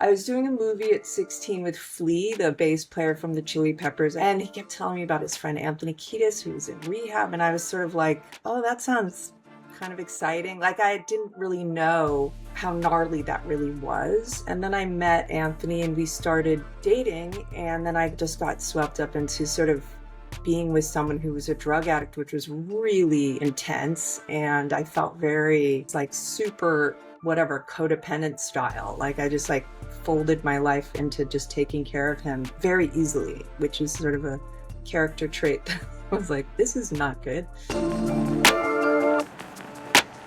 I was doing a movie at 16 with Flea, the bass player from the Chili Peppers, and he kept telling me about his friend Anthony Kiedis, who was in rehab, and I was sort of like, oh, that sounds kind of exciting. Like, I didn't really know how gnarly that really was. And then I met Anthony and we started dating, and then I just got swept up into sort of being with someone who was a drug addict, which was really intense. And I felt very like super whatever codependent style. Like I just like folded my life into just taking care of him very easily, which is sort of a character trait that I was like, this is not good.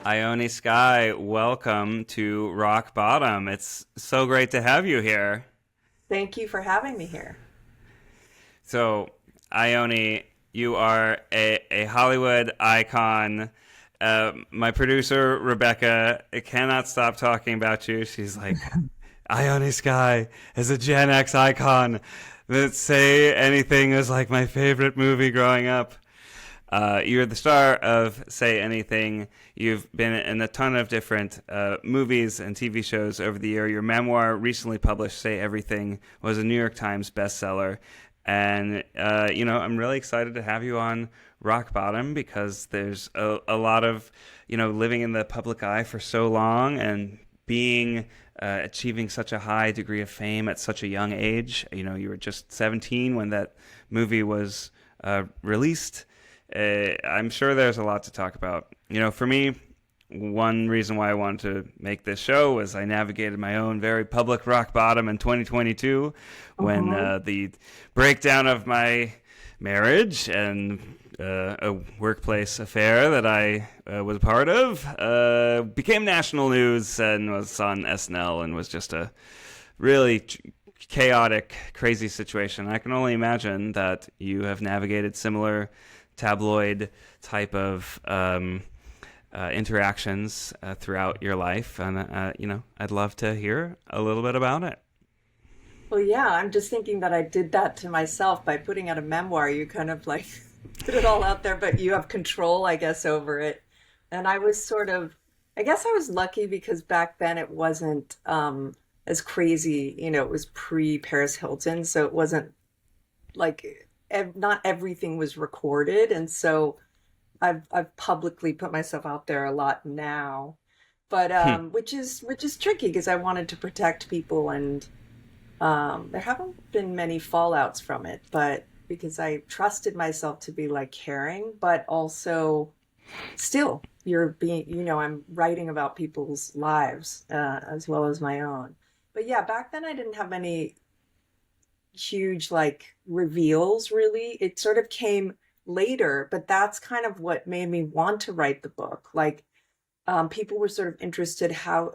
Ione Skye, welcome to Rock Bottom. It's so great to have you here. Thank you for having me here. So, Ione, you are a Hollywood icon. My producer, Rebecca, cannot stop talking about you. She's like, Ione Skye is a Gen X icon. That Say Anything is like my favorite movie growing up. You're the star of Say Anything. You've been in a ton of different movies and TV shows over the year. Your memoir, recently published, Say Everything, was a New York Times bestseller. And, I'm really excited to have you on Rock Bottom because there's a lot of, living in the public eye for so long and being achieving such a high degree of fame at such a young age. You were just 17 when that movie was released. I'm sure there's a lot to talk about. For me, one reason why I wanted to make this show was I navigated my own very public rock bottom in 2022 when the breakdown of my marriage and a workplace affair that I was a part of became national news and was on SNL and was just a really chaotic, crazy situation. I can only imagine that you have navigated similar tabloid type of interactions throughout your life, and I'd love to hear a little bit about it. Well, yeah, I'm just thinking that I did that to myself by putting out a memoir. You kind of like put it all out there, but you have control, I guess, over it. And I was sort of, I guess I was lucky because back then it wasn't as crazy. It was pre Paris Hilton, so it wasn't like not everything was recorded, and so I've publicly put myself out there a lot now, but Hmm. which is tricky because I wanted to protect people, and there haven't been many fallouts from it, but because I trusted myself to be like caring, but also still you're being, I'm writing about people's lives as well as my own. But yeah, back then I didn't have many huge like reveals really. It sort of came later, but that's kind of what made me want to write the book. Like people were sort of interested how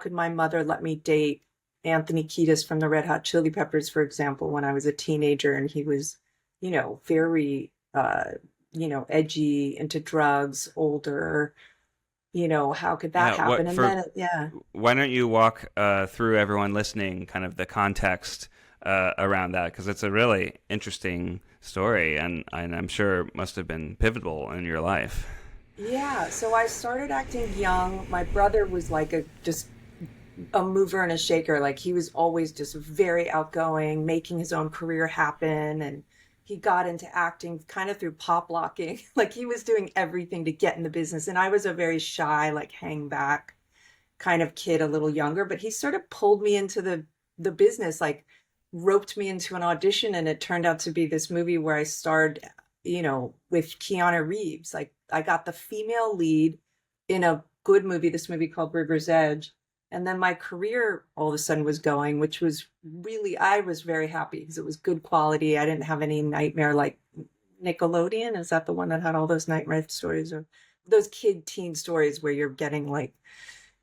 could my mother let me date Anthony Kiedis from the Red Hot Chili Peppers, for example, when I was a teenager and he was, very edgy, into drugs, older, how could that Yeah. happen? What And for? then yeah. Why don't you walk through everyone listening, kind of the context around that, because it's a really interesting story, and I'm sure must have been pivotal in your life. Yeah, so I started acting young. My brother was like just a mover and a shaker. Like he was always just very outgoing, making his own career happen. And he got into acting kind of through pop locking. Like he was doing everything to get in the business. And I was a very shy, like hang back kind of kid, a little younger, but he sort of pulled me into the business, like roped me into an audition, and it turned out to be this movie where I starred, with Keanu Reeves. Like I got the female lead in a good movie, this movie called River's Edge. And then my career all of a sudden was going, which was really, I was very happy because it was good quality. I didn't have any nightmare like Nickelodeon. Is that the one that had all those nightmare stories or those kid teen stories where you're getting like,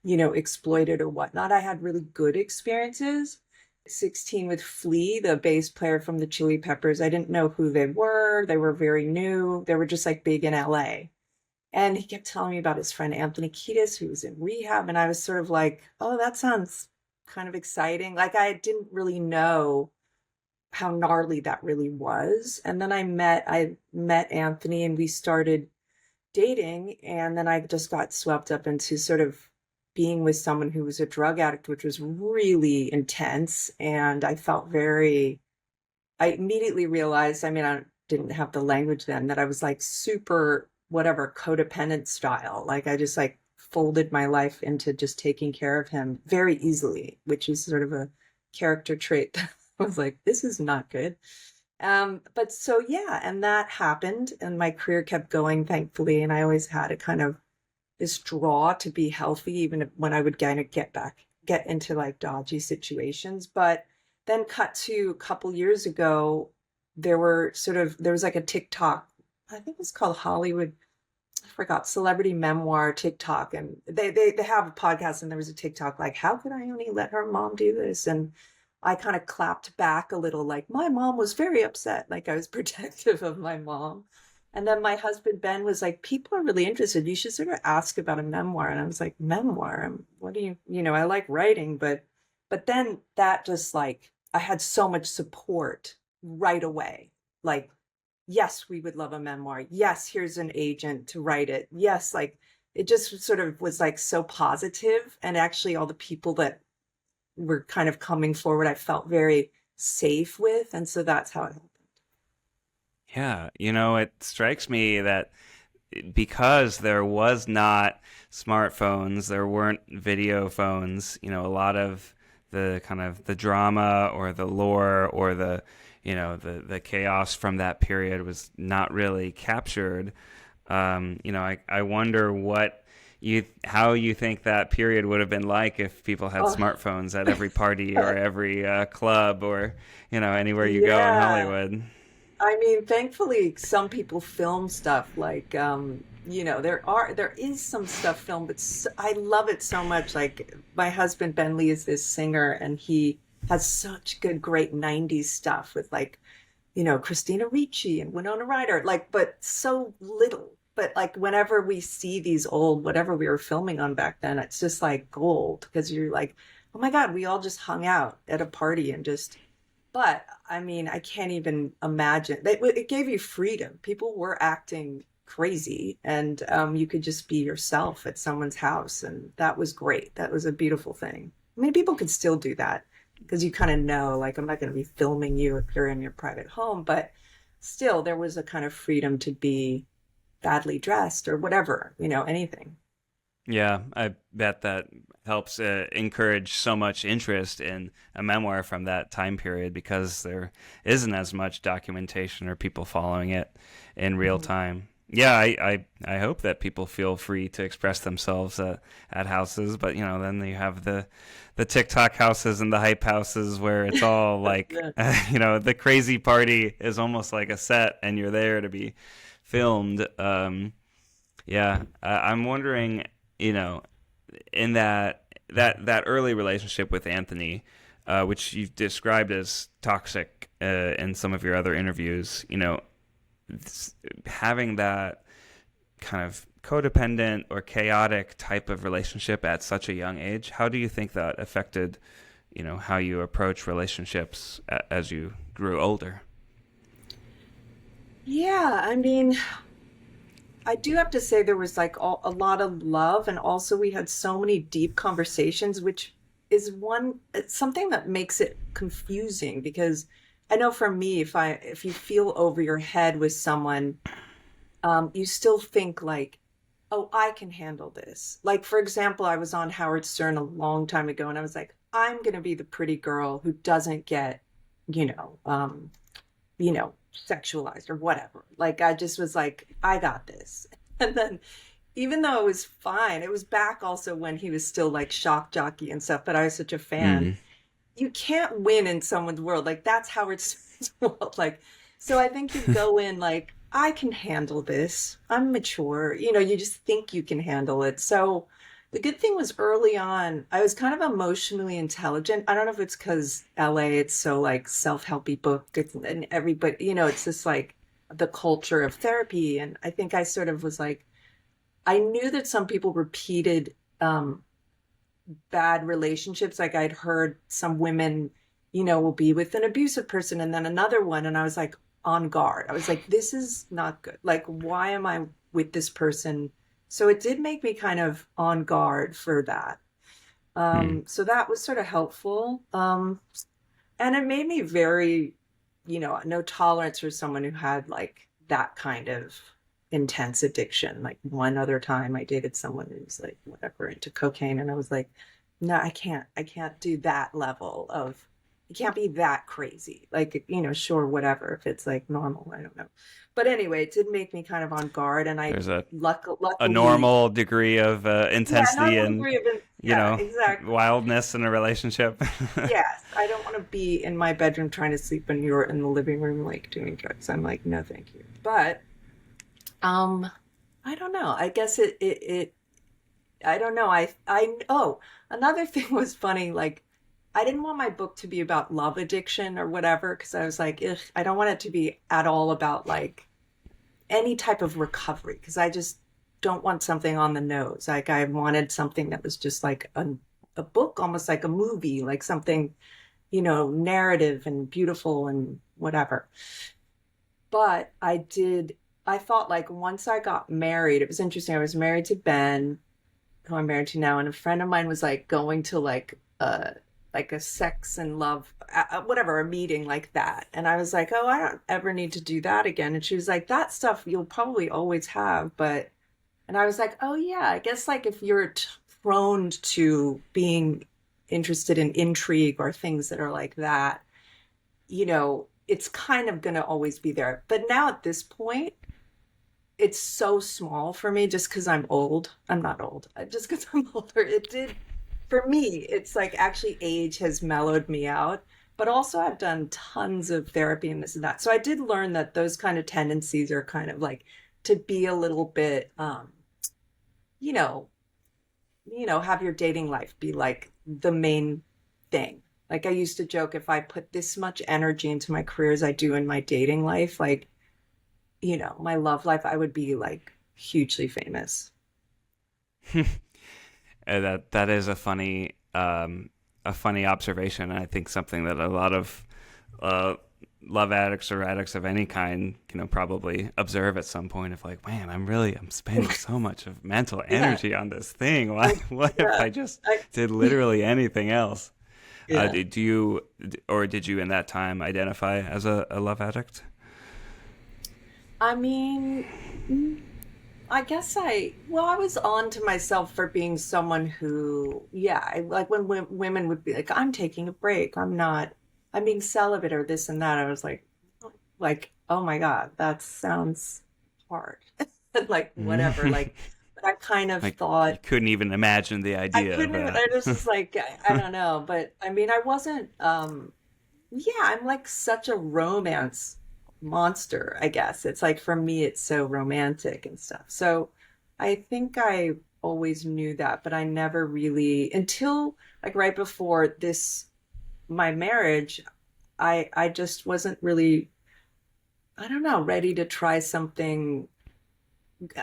exploited or whatnot? I had really good experiences. 16 with Flea, the bass player from the Chili Peppers. I didn't know who they were. They were very new. They were just like big in LA. And he kept telling me about his friend Anthony Kiedis, who was in rehab. And I was sort of like, oh, that sounds kind of exciting. Like I didn't really know how gnarly that really was. And then I met Anthony and we started dating. And then I just got swept up into sort of being with someone who was a drug addict, which was really intense. And I immediately realized, I mean, I didn't have the language then, that I was like super, whatever, codependent style. Like I just like folded my life into just taking care of him very easily, which is sort of a character trait that I was like, this is not good. But so yeah, and that happened, and my career kept going, thankfully, and I always had a kind of this draw to be healthy, even when I would kind of get into like dodgy situations. But then cut to a couple years ago, there was like a TikTok, I think it was called Hollywood, I forgot, celebrity memoir TikTok. And they have a podcast, and there was a TikTok like, how could I only let her mom do this? And I kind of clapped back a little, like, my mom was very upset. Like I was protective of my mom. And then my husband, Ben, was like, people are really interested. You should sort of ask about a memoir. And I was like, memoir? What do I like writing, but then that just like, I had so much support right away. Like, yes, we would love a memoir. Yes, here's an agent to write it. Yes, like it just sort of was like so positive. And actually, all the people that were kind of coming forward, I felt very safe with. And so that's how it happened. Yeah, it strikes me that because there was not smartphones, there weren't video phones, a lot of the kind of the drama or the lore or the chaos from that period was not really captured. I wonder how you think that period would have been like if people had Oh, smartphones at every party or every club or anywhere you go in yeah. Hollywood. I mean, thankfully, some people film stuff like, there is some stuff filmed, but I love it so much. Like my husband, Ben Lee, is this singer, and he has such good, great 90s stuff with like, Christina Ricci and Winona Ryder, like, but so little. But like whenever we see these old, whatever we were filming on back then, it's just like gold because you're like, oh my God, we all just hung out at a party and just, but I mean, I can't even imagine. It gave you freedom. People were acting crazy, and you could just be yourself at someone's house, and that was great. That was a beautiful thing. I mean, people could still do that because you kind of know, like, I'm not going to be filming you if you're in your private home, but still, there was a kind of freedom to be badly dressed or whatever, anything. Yeah, I bet that helps encourage so much interest in a memoir from that time period because there isn't as much documentation or people following it in real Mhm. time. Yeah, I hope that people feel free to express themselves at houses, but then you have the TikTok houses and the hype houses where it's all like Yeah. the crazy party is almost like a set and you're there to be filmed. Yeah, I'm wondering, you know, in that early relationship with Anthony, which you've described as toxic in some of your other interviews, having that kind of codependent or chaotic type of relationship at such a young age, how do you think that affected, how you approach relationships as you grew older? Yeah, I mean, I do have to say there was like a lot of love, and also we had so many deep conversations, which is it's something that makes it confusing because I know for me, if you feel over your head with someone, you still think like, oh, I can handle this. Like for example, I was on Howard Stern a long time ago, and I was like, I'm gonna be the pretty girl who doesn't get, you know, um, sexualized or whatever. Like I just was like, I got this. And then even though it was fine, it was back also when he was still like shock jockey and stuff, but I was such a fan. Mm. You can't win in someone's world. Like that's Howard Stern's world. Like, so I think you go in like, I can handle this. I'm mature. You just think you can handle it. So the good thing was early on, I was kind of emotionally intelligent. I don't know if it's because LA, it's so like self-helpy book and everybody, it's just like the culture of therapy. And I think I sort of was like, I knew that some people repeated bad relationships. Like I'd heard some women, will be with an abusive person and then another one. And I was like on guard. I was like, this is not good. Like, why am I with this person So it did make me kind of on guard for that. Hmm. So that was sort of helpful. And it made me very, no tolerance for someone who had like that kind of intense addiction. Like one other time I dated someone who was like whatever into cocaine, and I was like, no, I can't do that level of, you can't be that crazy. Like, sure, whatever, if it's like normal, I don't know. But anyway, it did make me kind of on guard, and I There's a luckily, normal degree of yeah, intensity normal and degree of, you yeah, know exactly. wildness in a relationship. Yes, I don't want to be in my bedroom trying to sleep when you're in the living room like doing drugs. I'm like, no, thank you. But um, I don't know. I guess it I don't know. Oh, another thing was funny. Like, I didn't want my book to be about love addiction or whatever because I was like, ugh, I don't want it to be at all about like any type of recovery because I just don't want something on the nose. Like, I wanted something that was just like a book, almost like a movie, like something, narrative and beautiful and whatever. But I thought like once I got married, it was interesting. I was married to Ben, who I'm married to now, and a friend of mine was like going to like a sex and love, whatever, a meeting like that. And I was like, oh, I don't ever need to do that again. And she was like, that stuff you'll probably always have. And I was like, oh, yeah, I guess like if you're prone to being interested in intrigue or things that are like that, it's kind of going to always be there. But now at this point, it's so small for me just because I'm old. I'm not old, just because I'm older. It did, for me, it's like actually age has mellowed me out. But also, I've done tons of therapy and this and that. So I did learn that those kind of tendencies are kind of like to be a little bit, you know, have your dating life be like the main thing. Like I used to joke, if I put this much energy into my career as I do in my dating life, like, my love life, I would be like hugely famous. That is a funny observation. And I think something that a lot of uh, love addicts or addicts of any kind, probably observe at some point of like, man, I'm spending so much of mental Yeah. energy on this thing. Why, I, what if yeah. I just I, did literally anything else? yeah. Do you, or did you in that time identify as a love addict? I mean, mm, I guess well, I was on to myself for being someone who, yeah, like when women would be like, I'm taking a break. I'm being celibate or this and that. I was like, oh my God, that sounds hard. Like, whatever. Like, but I kind of Like you thought, couldn't even imagine the I idea of couldn't even, that. I was just like, I don't know. But I mean, I wasn't, yeah, I'm like such a romance monster, I guess. It's like for me, it's so romantic and stuff. So I think I always knew that, but I never really, until like right before my marriage, I just wasn't really, I don't know, ready to try something.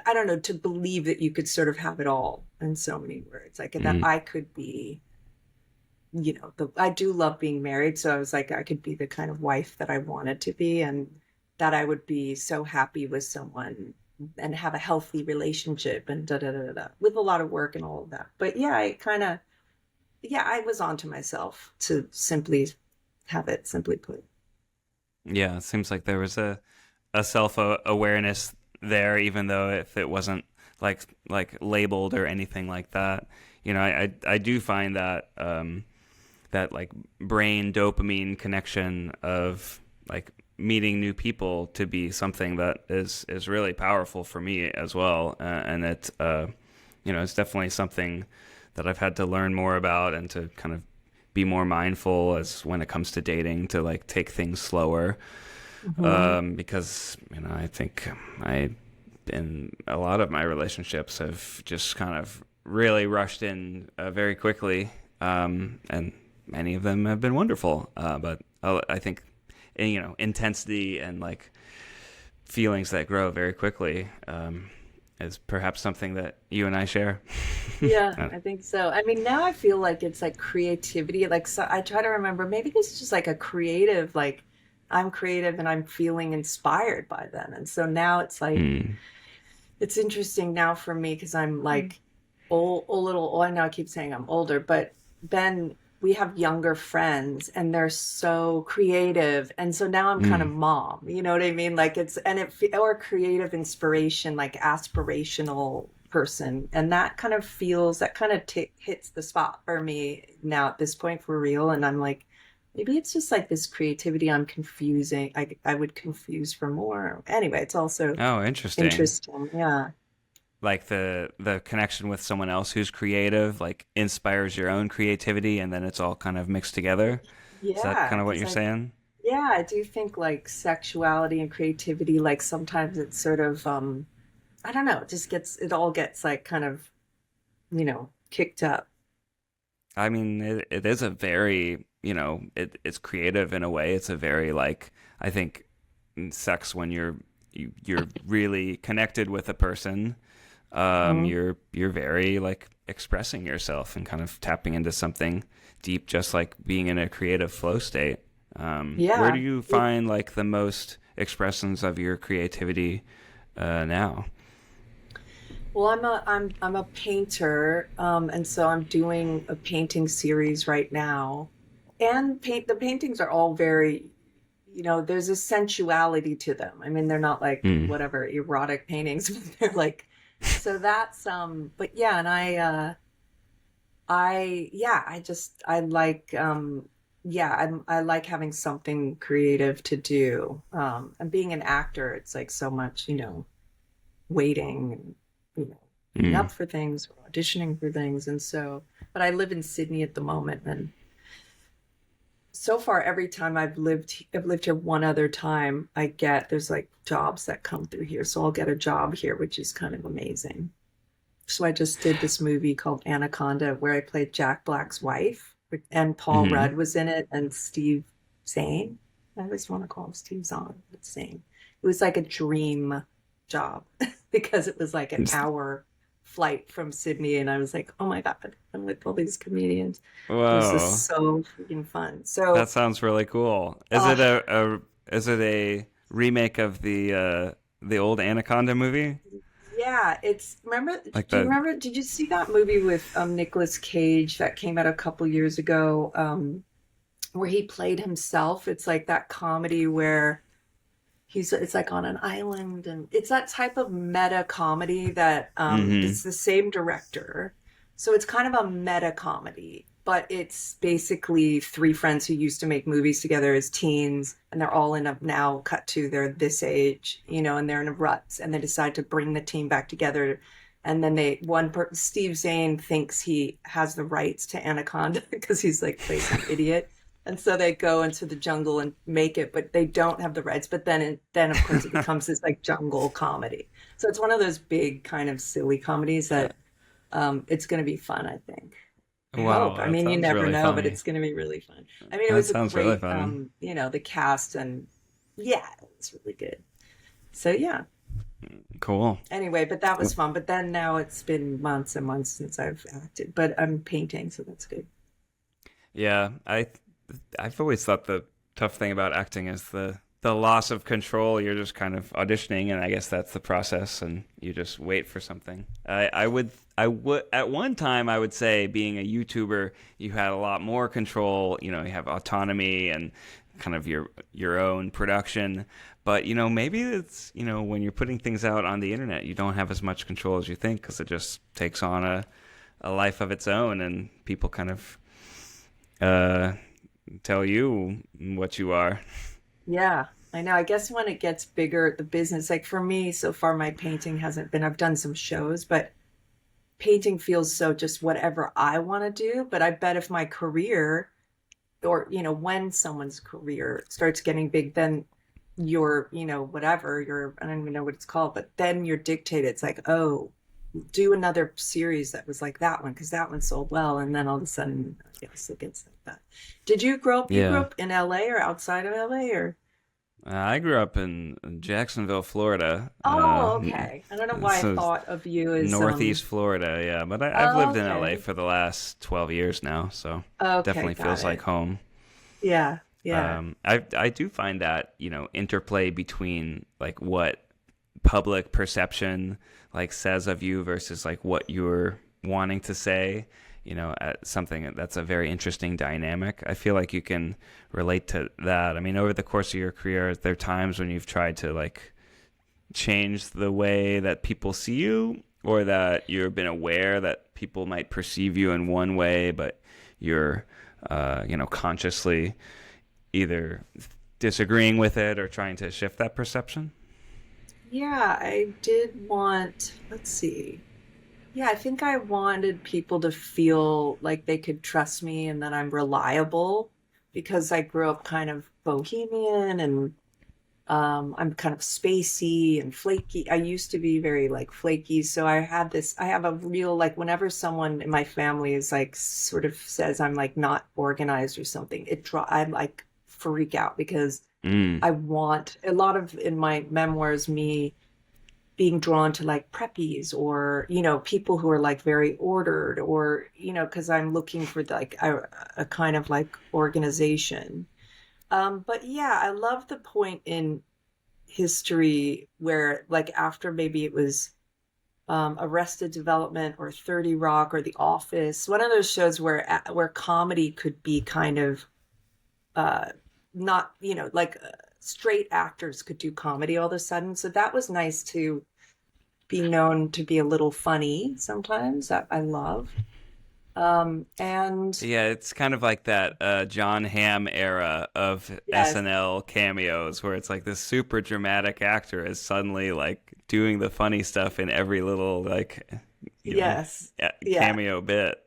I don't know, to believe that you could sort of have it all in so many words, like that Mm. I could be, I do love being married. So I was like, I could be the kind of wife that I wanted to be, and that I would be so happy with someone and have a healthy relationship and da da da da da, with a lot of work and all of that. But yeah, yeah, I was onto myself to simply have it simply put. Yeah, it seems like there was a self awareness there, even though if it wasn't like labeled or anything like that. I do find that that like brain dopamine connection of like meeting new people to be something that is really powerful for me as well, and it's definitely something that I've had to learn more about and to kind of be more mindful as when it comes to dating to like take things slower, Mhm. because I think I in a lot of my relationships have just kind of really rushed in very quickly, and many of them have been wonderful. But I think intensity and like feelings that grow very quickly is perhaps something that you and I share. Yeah, I think so. I mean, now I feel like it's like creativity. Like, so I try to remember maybe this is just like a creative, like I'm creative and I'm feeling inspired by them. And so now it's like, Hmm. It's interesting now for me because I'm like old, a little. Well, I know I keep saying I'm older, but then we have younger friends and they're so creative, and so now I'm kind of Mm, mom. You know what I mean? Like it's and it or creative inspiration, like aspirational person, and that kind of feels that kind of hits the spot for me now at this point for real. And I'm like, maybe it's just like this creativity I'm confusing. I would confuse for more. Anyway, it's also oh, interesting. interesting. Yeah. Like the connection with someone else who's creative, like inspires your own creativity, and then it's all kind of mixed together. Is that Yeah, kind of what because you're saying? yeah, I do think like sexuality and creativity, like sometimes it's sort of, I don't know, it all gets like kind of, kicked up. I mean, it is a very, it's creative in a way. It's a very like, I think sex when you're really connected with a person, Mhm. you're very like expressing yourself and kind of tapping into something deep, just like being in a creative flow state. Where do Yeah. you find like the most expressions of your creativity now? Well, I'm a painter, and so I'm doing a painting series right now. And the paintings are all very, there's a sensuality to them. I mean, they're not like Mm. whatever erotic paintings, but they're like so that's but yeah, and I like I like having something creative to do. And being an actor, it's like so much, waiting and being Mm. up for things or auditioning for things. And so, but I live in Sydney at the moment, and so far every time I've lived here one other time, there's like jobs that come through here. So I'll get a job here, which is kind of amazing. So I just did this movie called Anaconda where I played Jack Black's wife, and Paul Hmm. Rudd was in it, and Steve Zahn. I always want to call him Steve Zahn, but Zahn. It was like a dream job because it was like an hour flight from Sydney, and I was like, oh my God, I'm with all these comedians. It was Whoa, just so freaking fun. that So, sounds really cool. Is it uh, a remake of the old Anaconda movie? yeah, Like do you the remember, did you see that movie with Nicolas Cage that came out a couple years ago? Where he played himself. It's like that comedy where it's like on an island, and it's that type of meta comedy that hmm it's the same director. So it's kind of a meta comedy, but it's basically three friends who used to make movies together as teens, and they're all in a now cut to they're this age, and they're in a rut, and they decide to bring the team back together. And then Steve Zahn thinks he has the rights to Anaconda because he's like plays some idiot, and so they go into the jungle and make it, but they don't have the rights. But then of course it becomes this like jungle comedy. So it's one of those big kind of silly comedies that it's going to be fun, I think. I hope. Wow, I that mean, you sounds never really know, but funny. it's going to be really fun. I mean, it That was a sounds really great, funny. the cast, and yeah, it was really good. So yeah. Cool. Anyway, but that was fun. But then now it's been months and months since I've acted, but I'm painting, so that's good. Yeah, I've always thought the tough thing about acting is the loss of control. You're just kind of auditioning, and I guess that's the process, and you just wait for something. I would at one time I would say being a YouTuber, you had a lot more control. You have autonomy and kind of your own production. But maybe it's when you're putting things out on the internet, you don't have as much control as you think because it just takes on a life of its own, and people kind of uh, tell you what you are. Yeah, I know. I guess when it gets bigger, the business, like for me, so far my painting hasn't been, I've done some shows, but painting feels so just whatever I want to do. But I bet if my career, or, when someone's career starts getting big, then whatever, I don't even know what it's called, but then you're dictated. It's like, oh, do another series that was like that one because that one sold well. And then all of a sudden, I guess it gets like that. You grew Yeah. up in LA or outside of LA or? I grew up in Jacksonville, Florida. Oh, okay. I don't know why I So thought of you as Northeast Florida, yeah. But I've oh, lived in LA okay. for the last 12 years now, so Okay, definitely got feels like it. home. Yeah, yeah. I do find that interplay between like what public perception like says of you versus like what you're wanting to say, something that's a very interesting dynamic. I feel like you can relate to that. I mean, over the course of your career, there are times when you've tried to like change the way that people see you, or that you've been aware that people might perceive you in one way, but you're, consciously either disagreeing with it or trying to shift that perception. Yeah, I did want, let's see. Yeah, I think I wanted people to feel like they could trust me and that I'm reliable because I grew up kind of bohemian and I'm kind of spacey and flaky. I used to be very like flaky, so I have a real like whenever someone in my family is like sort of says I'm like not organized or something, I like freak out because Mm. I want a lot of in my memoirs me being drawn to like preppies or people who are like very ordered or because I'm looking for like a kind of like organization. But yeah, I love the point in history where like after maybe it was Arrested Development or 30 Rock or The Office, one of those shows where comedy could be kind of uh not like straight actors could do comedy all of a sudden. So that was nice to be known to be a little funny sometimes. That I love. And Yeah, it's kind of like that John Hamm era of yes, SNL cameos where it's like this super dramatic actor is suddenly like doing the funny stuff in every little like you know yes, yeah. cameo bit.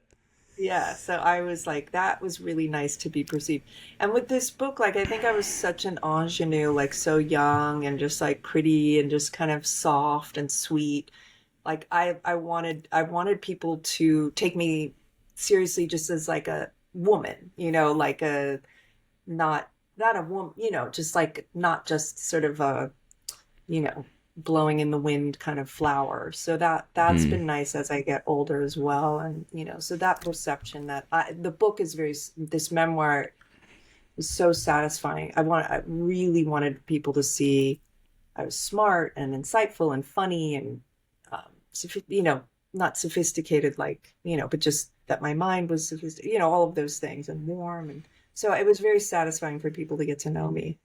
Yeah, so I was like, that was really nice to be perceived. And with this book, like, I think I was such an ingenue, like, so young and just like pretty and just kind of soft and sweet. Like, I wanted people to take me seriously just as like a woman, like a not a woman, just like not just sort of a you know, blowing in the wind kind of flower. So that's Mm. been nice as I get older as well. And, so that perception the book is this memoir is so satisfying. I really wanted people to see I was smart and insightful and funny and, not sophisticated, like, but just that my mind was sophisticated, all of those things and warm. And so it was very satisfying for people to get to know me.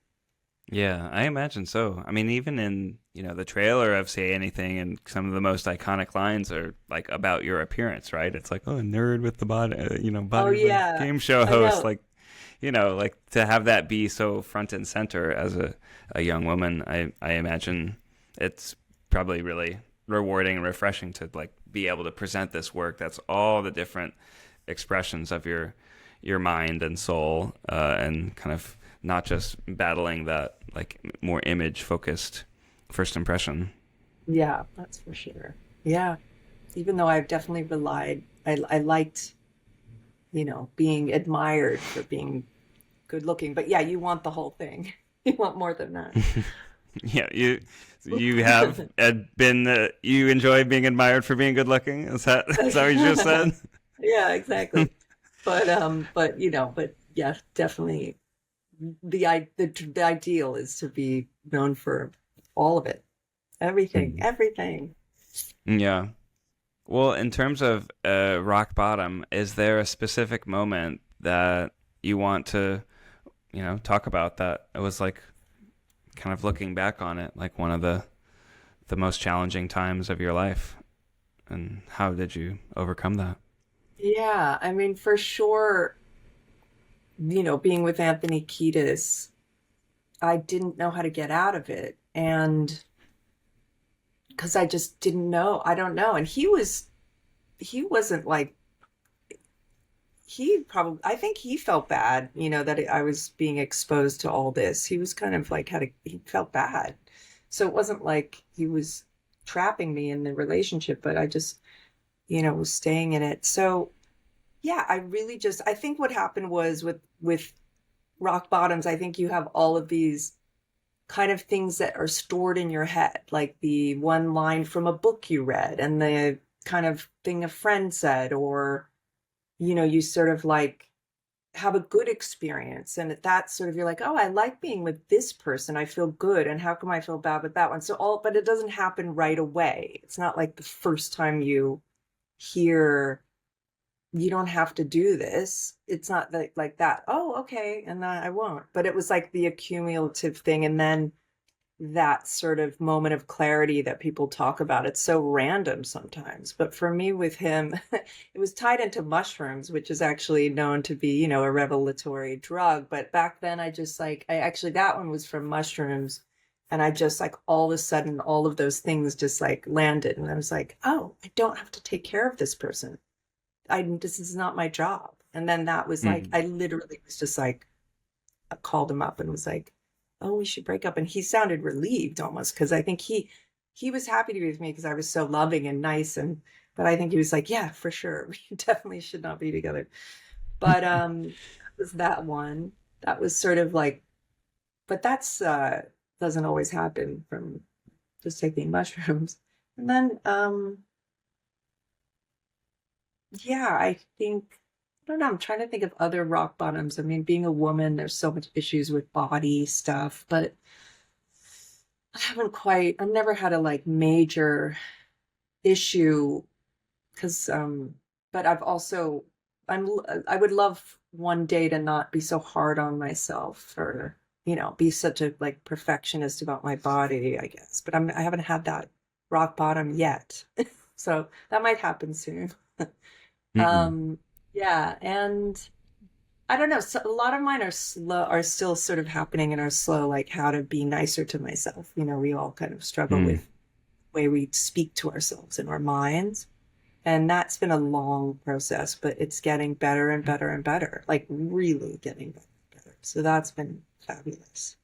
Yeah, I imagine so. I mean, even in, the trailer of Say Anything, and some of the most iconic lines are like about your appearance, right? It's like, oh, nerd with the body, Oh, body of a yeah, game show I host. know. Like, like to have that be so front and center as a young woman, I imagine it's probably really rewarding and refreshing to like be able to present this work that's all the different expressions of your mind and soul, and kind of not just battling that like more image focused first impression. Yeah, that's for sure. Yeah. Even though I've definitely I liked, being admired for being good looking. But yeah, you want the whole thing. You want more than that. Yeah, you have been you enjoy being admired for being good looking. Is that what you just said? Yeah, exactly. But but yeah, definitely the ideal is to be known for all of it. Everything, Mhm. everything. Yeah. Well, in terms of rock bottom, is there a specific moment that you want to, talk about that it was like kind of looking back on it, like one of the most challenging times of your life, and how did you overcome that? Yeah, I mean, for sure, being with Anthony Kiedis, I didn't know how to get out of it. And because I just didn't know, I don't know. And he wasn't like, I think he felt bad, that I was being exposed to all this. He was kind of like, he felt bad. So it wasn't like he was trapping me in the relationship, but I just, was staying in it. So yeah, I think what happened was with rock bottoms, I think you have all of these kind of things that are stored in your head, like the one line from a book you read and the kind of thing a friend said, or, you sort of like have a good experience. And that's sort of, you're like, oh, I like being with this person. I feel good. And how come I feel bad with that one? But it doesn't happen right away. It's not like the first time you hear, you don't have to do this. It's not like that. Oh, okay. And then I won't. But it was like the accumulative thing. And then that sort of moment of clarity that people talk about. It's so random sometimes. But for me with him, it was tied into mushrooms, which is actually known to be, a revelatory drug. But back then I just like, I actually, that one was from mushrooms. And I just like all of a sudden, all of those things just like landed. And I was like, oh, I don't have to take care of this person. This is not my job. And then that was like, Mm. I literally was just like, I called him up and was like, oh, we should break up. And he sounded relieved almost, because I think he was happy to be with me because I was so loving and nice. But I think he was like, yeah, for sure. We definitely should not be together. But that was that one. That was sort of like, but that's doesn't always happen from just taking mushrooms. And then yeah, I think, I don't know, I'm trying to think of other rock bottoms. I mean, being a woman, there's so much issues with body stuff, but I've never had a like major issue because, but I'm, I would love one day to not be so hard on myself, or, be such a like perfectionist about my body, I guess. But I haven't had that rock bottom yet. So that might happen soon. Mm-mm. Um, yeah, and I don't know. So a lot of mine are still sort of happening and are slow, like how to be nicer to myself. We all kind of struggle Mm. with the way we speak to ourselves in our minds. And that's been a long process, but it's getting better and better and better, like really getting better and better. So that's been fabulous.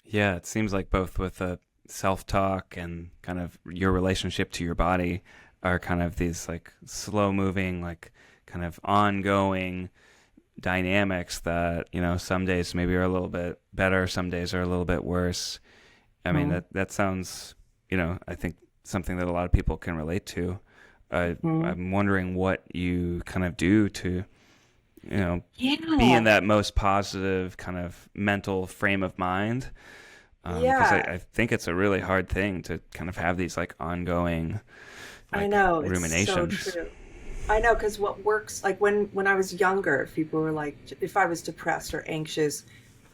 Yeah, it seems like both with self-talk and kind of your relationship to your body are kind of these like slow-moving, like kind of ongoing dynamics that, some days maybe are a little bit better, some days are a little bit worse. I mean, Hmm. that sounds, I think something that a lot of people can relate to. Hmm. I'm wondering what you kind of do to, you know, be in Yeah. that most positive kind of mental frame of mind. Because Yeah. I think it's a really hard thing to kind of have these like ongoing I like know. It's so ruminations. true. I know, because what works, like when I was younger, if people were like, if I was depressed or anxious,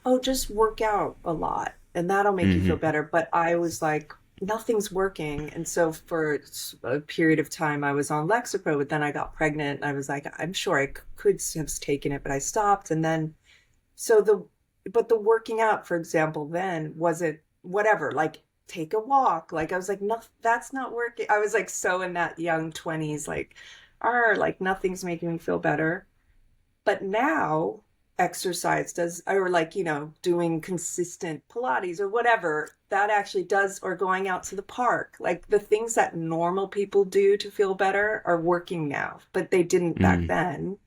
oh, just work out a lot and that'll make you feel Hmm. better. But I was like, nothing's working. And so for a period of time, I was on Lexapro, but then I got pregnant and I was like, I'm sure I could have taken it, but I stopped. And then, so but the working out, for example, then wasn't whatever, like take a walk. Like I was like, no, that's not working. I was like, so in that young 20s, like nothing's making me feel better. But now exercise does, or like, doing consistent Pilates or whatever, that actually does, or going out to the park. Like the things that normal people do to feel better are working now, but they didn't back Mm. then.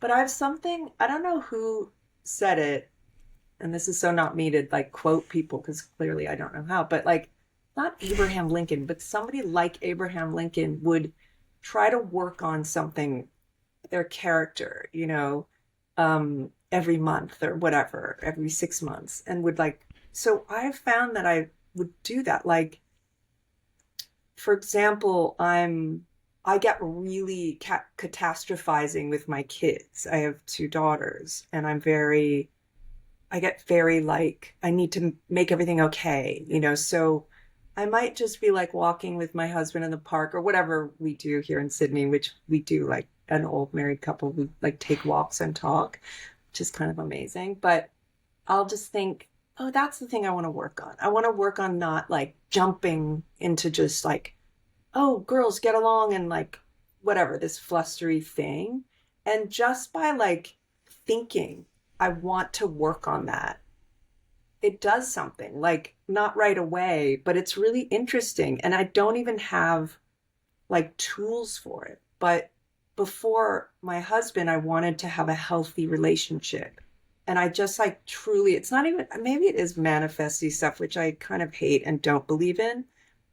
But I have something, I don't know who said it, and this is so not me to like quote people because clearly I don't know how, but like not Abraham Lincoln, but somebody like Abraham Lincoln would try to work on something, their character, every month or whatever, every 6 months, and would like, so I found that I would do that. Like, for example, I get really catastrophizing with my kids. I have two daughters, and I get very like, I need to make everything okay, so I might just be like walking with my husband in the park or whatever we do here in Sydney, which we do like an old married couple. We like take walks and talk, which is kind of amazing. But I'll just think, oh, that's the thing I want to work on. I want to work on not like jumping into just like, oh, girls get along and like whatever, this flustery thing. And just by like thinking, I want to work on that, it does something, like not right away, but it's really interesting. And I don't even have like tools for it. But before my husband, I wanted to have a healthy relationship. And I just like truly, it's not even, maybe it is manifesty stuff, which I kind of hate and don't believe in,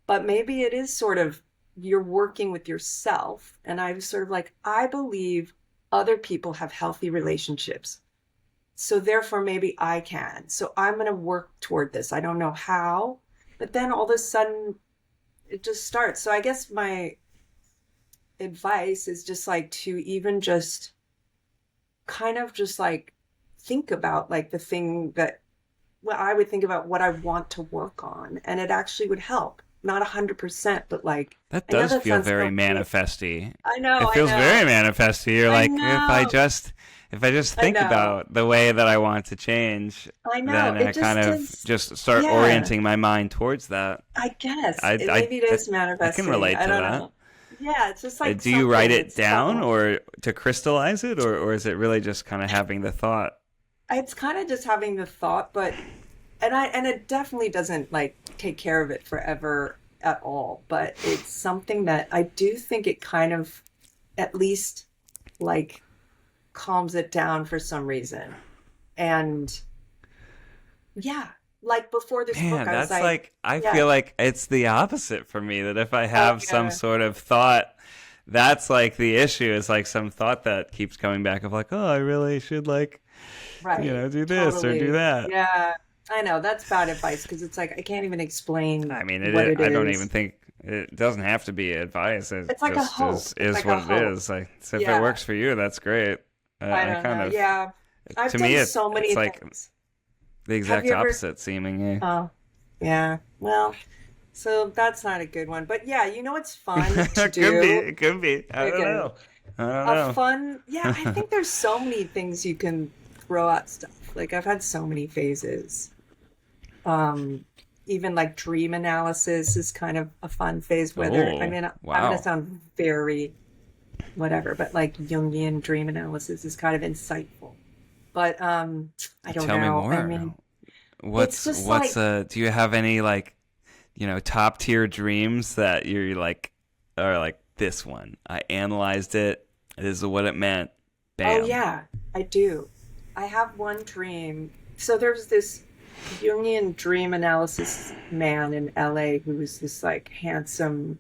but maybe it is sort of, you're working with yourself. And I was sort of like, I believe other people have healthy relationships. So therefore, maybe I can. So I'm going to work toward this. I don't know how, but then all of a sudden it just starts. So I guess my advice is just like to even just kind of just like think about like the thing that, well, I would think about what I want to work on, and it actually would help. Not 100%, but like, That I know does that feel sounds very so weird. manifesty. I know, It I feels know, very manifesty. You're I like, know, if I just I think know, about the way that I want to change, I know. then I It kind just of is, just start yeah, orienting my mind towards that. I guess. I, I, Maybe it I, is I can manifesting. relate I to don't that. know. Yeah, it's just like Do you write something. it It's down subtle. or to crystallize it, or is it really just kind of having the thought? It's kind of just having the thought, but and it definitely doesn't like take care of it forever at all, but it's something that I do think it kind of at least like calms it down for some reason. And yeah, like before this book, Man, I was that's like, like, I yeah, feel like it's the opposite for me, that if I oh have some yeah, sort of thought, that's like the issue, is like some thought that keeps coming back of like, oh, I really should like, right, do this or do totally. that. Yeah, I know that's bad advice because it's like I can't even explain I mean, what it I don't even is. think it doesn't have to be advice. It It's like a just hope. It's is like a what it hope. is. Like, so if it Yeah, works for you, that's great. I I don't kind know. of, Yeah, I've to me, done so it's many like things. the Have exact you ever? opposite seemingly. Oh, yeah. Well, so that's not a good one. But yeah, you know what's fun to Could be, do? it could be. I don't Okay. know. I don't A know. fun, yeah, I think there's so many things you can throw at stuff. Like I've had so many phases. Um, Even like dream analysis is kind of a fun phase, whether, I Oh, mean, I'm gonna wow. sound very whatever, but like Jungian dream analysis is kind of insightful. But I don't Tell me know. I more. mean, it's just like, Do you have any like, top tier dreams that you're like, are like, this one? I analyzed it. This is what it meant. oh Bam. yeah, I do. I have one dream. So there's this Jungian dream analysis man in LA who was this like handsome,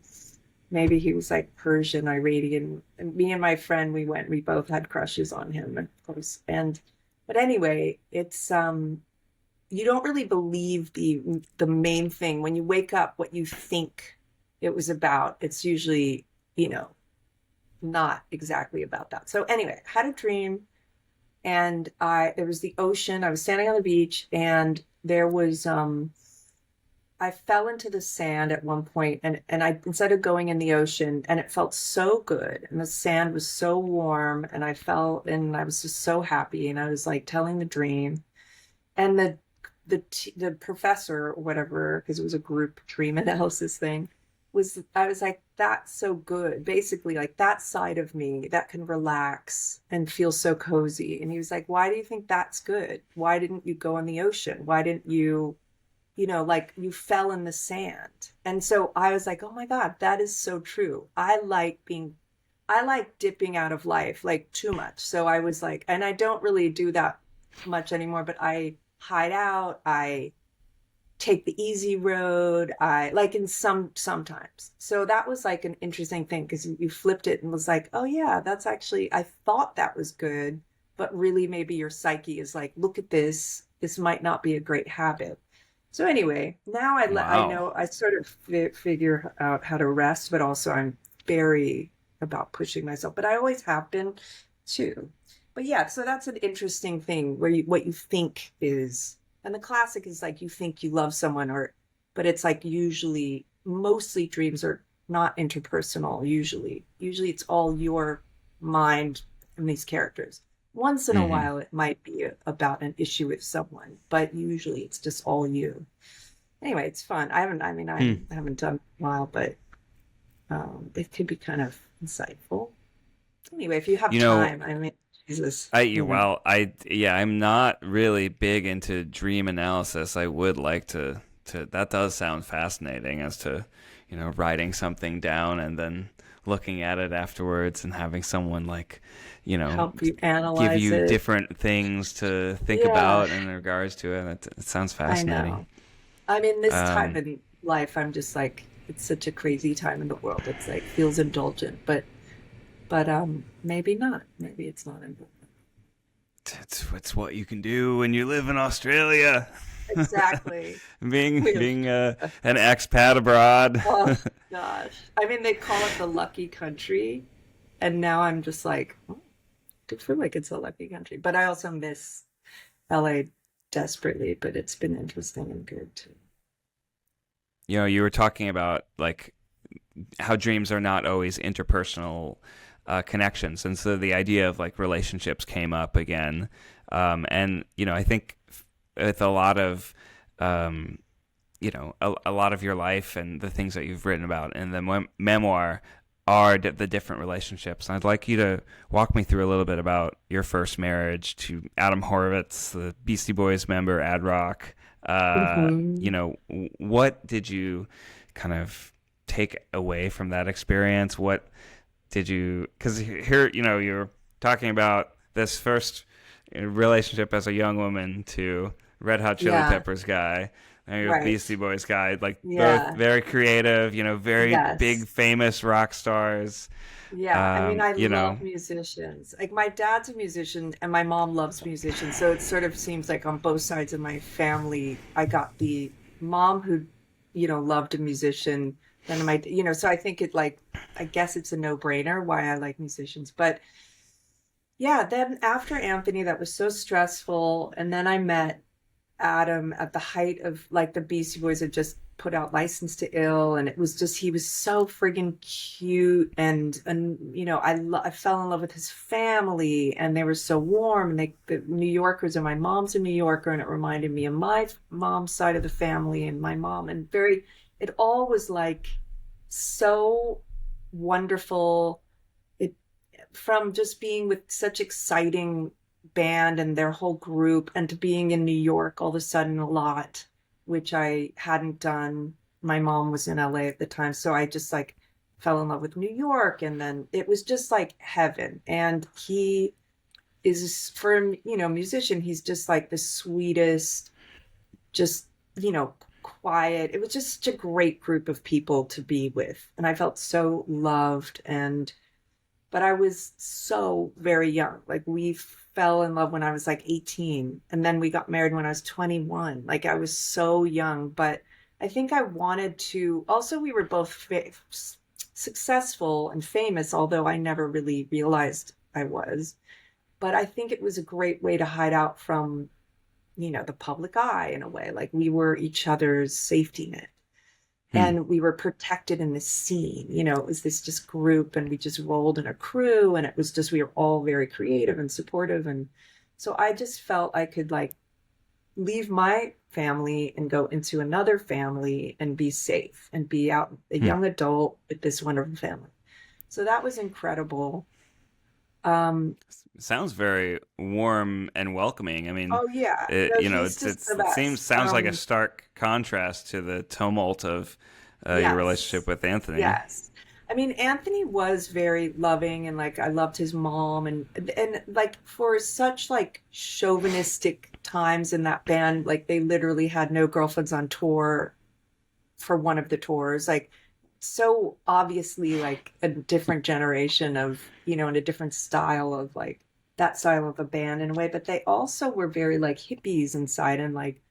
maybe he was like Persian, Iranian. And me and my friend, we both had crushes on him, of course. And but anyway, it's you don't really believe the main thing when you wake up what you think it was about. It's usually, you know, not exactly about that. So anyway, I had a dream and I there was the ocean. I was standing on the beach and there was I fell into the sand at one point and I instead of going in the ocean and it felt so good and the sand was so warm and I fell and I was just so happy and I was like telling the dream and the professor or whatever because it was a group dream analysis thing was I was like that's so good basically like that side of me that can relax and feel so cozy and he was like why do you think that's good why didn't you go in the ocean why didn't you like you fell in the sand and so I was like oh my god that is so true I like dipping out of life like too much so I was like and I don't really do that much anymore but I hide out I take the easy road. I like in sometimes. So that was like an interesting thing because you flipped it and was like, oh yeah, that's actually I thought that was good, but really maybe your psyche is like, look at this. This might not be a great habit. So anyway, now I Wow. know I sort of figure out how to rest, but also I'm very about pushing myself. But I always have been too. But yeah, so that's an interesting thing where you what you think is and the classic is like you think you love someone or but it's like usually mostly dreams are not interpersonal usually. Usually it's all your mind and these characters. Once in a Hmm. while it might be about an issue with someone, but usually it's just all you. Anyway, it's fun. Hmm. I haven't done it in a while, but it could be kind of insightful. Anyway, if you have You know, time, I mean, Jesus, yeah, I'm not really big into dream analysis. I would like to that does sound fascinating as to, writing something down and then looking at it afterwards and having someone like, you know, help you give analyze you it. different things to think Yeah, about in regards to it. It sounds I fascinating. know. I mean, this time Um, in life, I'm just like, it's such a crazy time in the world. It's like feels indulgent, but maybe not. Maybe it's not indulgent. it's what you can do when you live in Australia. Exactly. Being an expat abroad. Oh gosh. I mean, they call it the lucky country, and now I'm just like, oh, I feel like it's a lucky country. But I also miss LA desperately, but it's been interesting and good too. You know, you were talking about like how dreams are not always interpersonal connections, and so the idea of like relationships came up again. And you know, I think with a lot of a lot of your life and the things that you've written about in the memoir are the different relationships. And I'd like you to walk me through a little bit about your first marriage to Adam Horovitz, the Beastie Boys member, Ad Rock. Hmm. You know, what did you kind of take away from that experience? What did you, because here, you know, you're talking about this first relationship as a young woman to Red Hot Chili Yeah, Peppers guy, and you're with right. Beastie Boys guy, like both Yeah, very creative, you know, very yes. big famous rock stars. Yeah, I mean, I You know, love musicians. Like my dad's a musician and my mom loves musicians. So it sort of seems like on both sides of my family, I got the mom who, loved a musician. Then so I think I guess it's a no-brainer why I like musicians. But yeah, then after Anthony, that was so stressful. And then I met Adam at the height of like the Beastie Boys had just put out License to Ill, and it was just he was so friggin' cute, and I fell in love with his family, and they were so warm, and the New Yorkers, and my mom's a New Yorker, and it reminded me of my mom's side of the family and my mom, and it all was like so wonderful. It from just being with such exciting band and their whole group and to being in New York all of a sudden a lot, which I hadn't done. My mom was in LA at the time, so I just like fell in love with New York, and then it was just like heaven. And he is for musician, he's just like the sweetest, just quiet. It was just such a great group of people to be with, and I felt so loved. And but I was so very young. Like we fell in love when I was like 18, and then we got married when I was 21. Like I was so young, but I think I wanted to also we were both successful and famous, although I never really realized I was. But I think it was a great way to hide out from, the public eye in a way. Like we were each other's safety net, hmm. and we were protected in this scene. It was this just group, and we just rolled in a crew, and it was just we were all very creative and supportive. And so I just felt I could like leave my family and go into another family and be safe and be out a Hmm. young adult with this wonderful family. So that was incredible. um Sounds very warm and welcoming. I mean, oh yeah, no, you know, he's just the it seems best. sounds like a stark contrast to the tumult of your relationship Yes. with Anthony. Yes. I mean, Anthony was very loving, and like I loved his mom, and like for such like chauvinistic times in that band, like they literally had no girlfriends on tour for one of the tours. Like so obviously like a different generation of, and a different style of like that style of a band in a way, but they also were very like hippies inside and like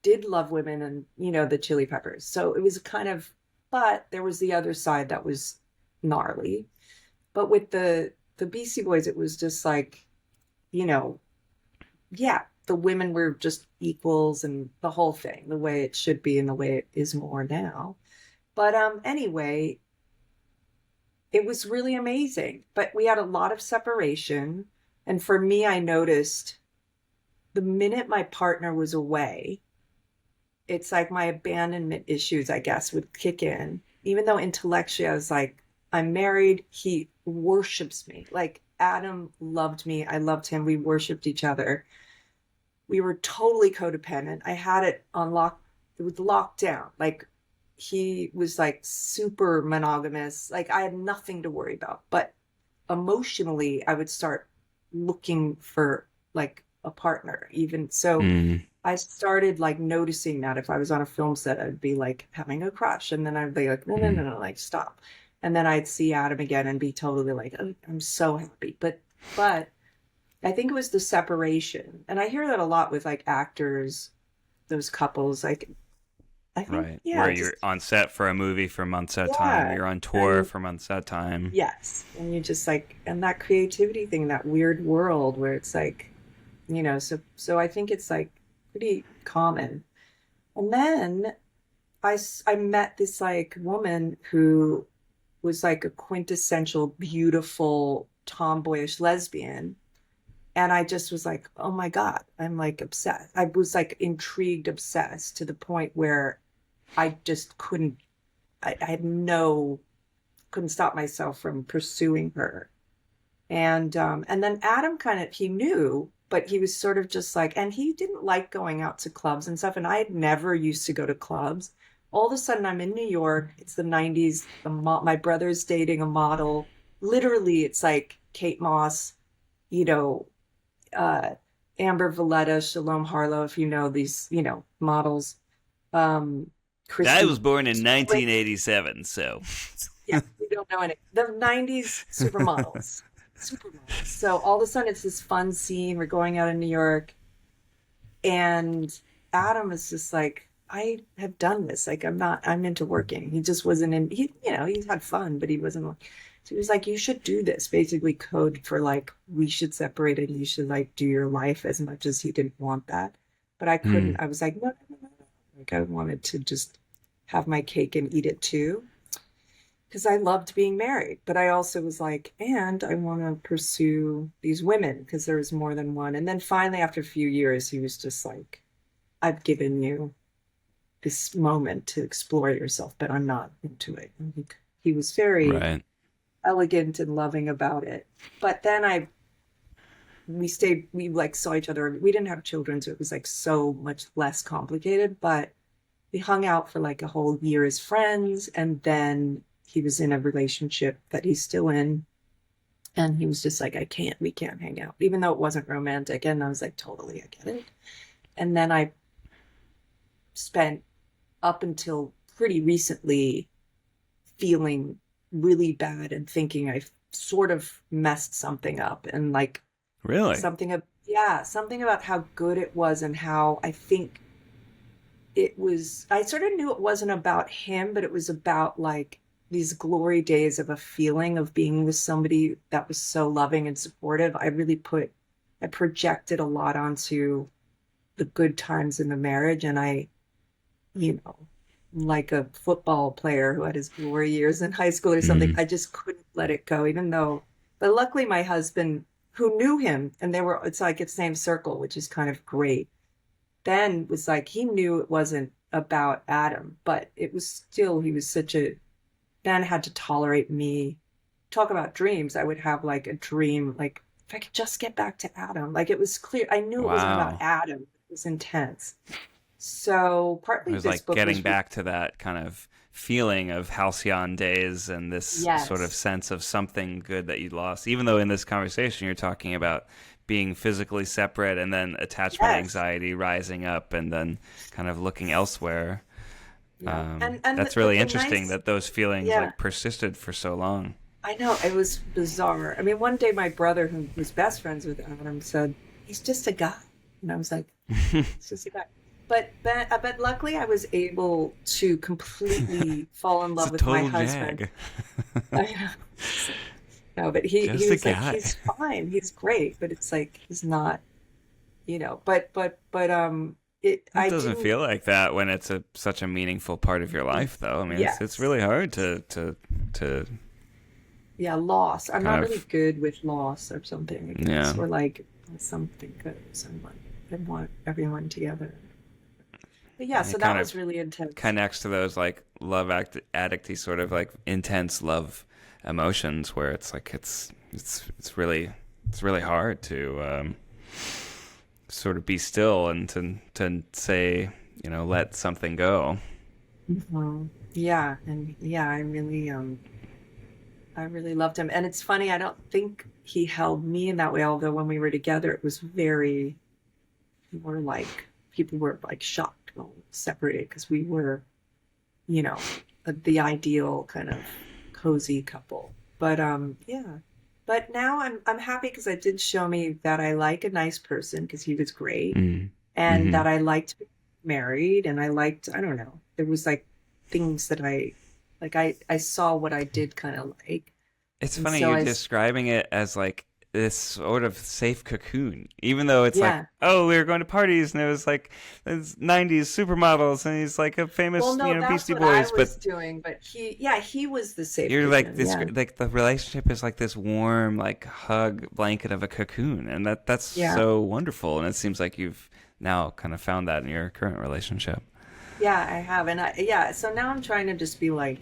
did love women and the Chili Peppers. So it was kind of, but there was the other side that was gnarly. But with the Beastie Boys, it was just like, you know, yeah, the women were just equals and the whole thing, the way it should be and the way it is more now. But anyway, it was really amazing. But we had a lot of separation. And for me, I noticed the minute my partner was away, it's like my abandonment issues, I guess, would kick in. Even though intellectually I was like, I'm married, he worships me. Like Adam loved me, I loved him, we worshiped each other. We were totally codependent. I had it on lock, it was locked down. Like he was like super monogamous. Like I had nothing to worry about. But emotionally, I would start looking for like a partner, even so. Mm. I started like noticing that if I was on a film set, I'd be like having a crush, and then I'd be like, no, no, no, Mm. no, like stop. And then I'd see Adam again and be totally like, oh, I'm so happy. But I think it was the separation. And I hear that a lot with like actors, those couples. Like, I think, Right. yeah, Where you're just, on set for a movie for months at a time, or yeah. you're on tour And for months at a time. yes. And you just like, and that creativity thing, that weird world where it's like, so I think it's like pretty common. And then I met this like woman who was like a quintessential, beautiful, tomboyish lesbian. And I just was like, oh my God, I'm like obsessed. I was like intrigued, obsessed to the point where I just couldn't, I had no, couldn't stop myself from pursuing her. And then Adam kind of, he knew, but he was sort of just like, and he didn't like going out to clubs and stuff. And I had never used to go to clubs. All of a sudden, I'm in New York. It's the 90s. My brother's dating a model. Literally, it's like Kate Moss, you know, uh, Amber Valletta, Shalom Harlow, if you know these, models. Um, I Christy was born in Swift. 1987, so Yeah, we don't know any. The 90s supermodels. Supermodels. So all of a sudden it's this fun scene. We're going out in New York, and Adam is just like, I have done this. Like I'm into working. He just wasn't in he had fun, but he wasn't so he was like, you should do this, basically code for like we should separate and you should like do your life as much as he didn't want that. But I couldn't, hmm. I was like, no, no, no, no, no. Like I wanted to just have my cake and eat it too because I loved being married. But I also was like, and I want to pursue these women because there was more than one. And then finally, after a few years, he was just like, I've given you this moment to explore yourself, but I'm not into it. And he was very Right. elegant and loving about it. But then we like saw each other. We didn't have children, so it was like so much less complicated, but we hung out for like a whole year as friends. And then he was in a relationship that he's still in. And he was just like, we can't hang out, even though it wasn't romantic. And I was like, totally, I get it. And then I spent up until pretty recently feeling really bad and thinking I sort of messed something up and like Really? something of yeah, something about how good it was and how I think it was I sort of knew it wasn't about him, but it was about like these glory days of a feeling of being with somebody that was so loving and supportive. I projected a lot onto the good times in the marriage and you know, like a football player who had his glory years in high school or something. Hmm. I just couldn't let it go, even though, but luckily my husband, who knew him, and it's like it's same circle, which is kind of great. Ben was like, he knew it wasn't about Adam, but it was still, Ben had to tolerate me. Talk about dreams. I would have like a dream, like, if I could just get back to Adam. Like it was clear. I knew it wasn't about Wow. Adam. It was intense. So It partly was this like book getting was back to that kind of feeling of halcyon days and this sort of yes. sense of something good that you lost. Even though in this conversation you're talking about being physically separate and then attachment Yes. anxiety rising up and then kind of looking elsewhere. Yeah. And That's really the interesting nice that those feelings yeah, like persisted for so long. I know it was bizarre. I mean, one day my brother, who was best friends with Adam, said, "He's just a guy," and I was like, "It's just a guy." But luckily, I was able to completely fall in It's love a with my total husband. jag. I, no, but he Just a was like, guy. he's fine, he's great, but it's like he's not, but It I doesn't didn't. feel like that when it's such a meaningful part of your life, though. I mean, it's Yes. really hard to Yeah, loss. I'm kind not really of good with loss or something, I guess. yeah. Or like something goes and like I want everyone together. But yeah, so It that kind was of really intense. connects to those like addicty sort of like intense love emotions where it's like it's really hard to sort of be still and to say let something go. Yeah, and yeah, I really loved him. And it's funny, I don't think he held me in that way, although when we were together it was very more like people were like shocked when we separated because we were, you know, the ideal kind of cozy couple. But yeah. But now I'm happy because it did show me that I like a nice person because he was great, Mm. and Hmm. that I liked being married, and I liked, I don't know, there was like things that I saw what I did kind of like. It's And funny so you're I, describing it as like this sort of safe cocoon, even though it's like, yeah. oh, we were going to parties and it was like it's '90s supermodels and he's like a Well, famous, no, that's Beastie what I Boys, but was doing, but yeah, he was the safe you're like cocoon. this, Yeah. like the relationship is like this warm, like hug blanket of a cocoon, and that's Yeah. so wonderful. And it seems like you've now kind of found that in your current relationship. Yeah, I have. And yeah, so now I'm trying to just be like,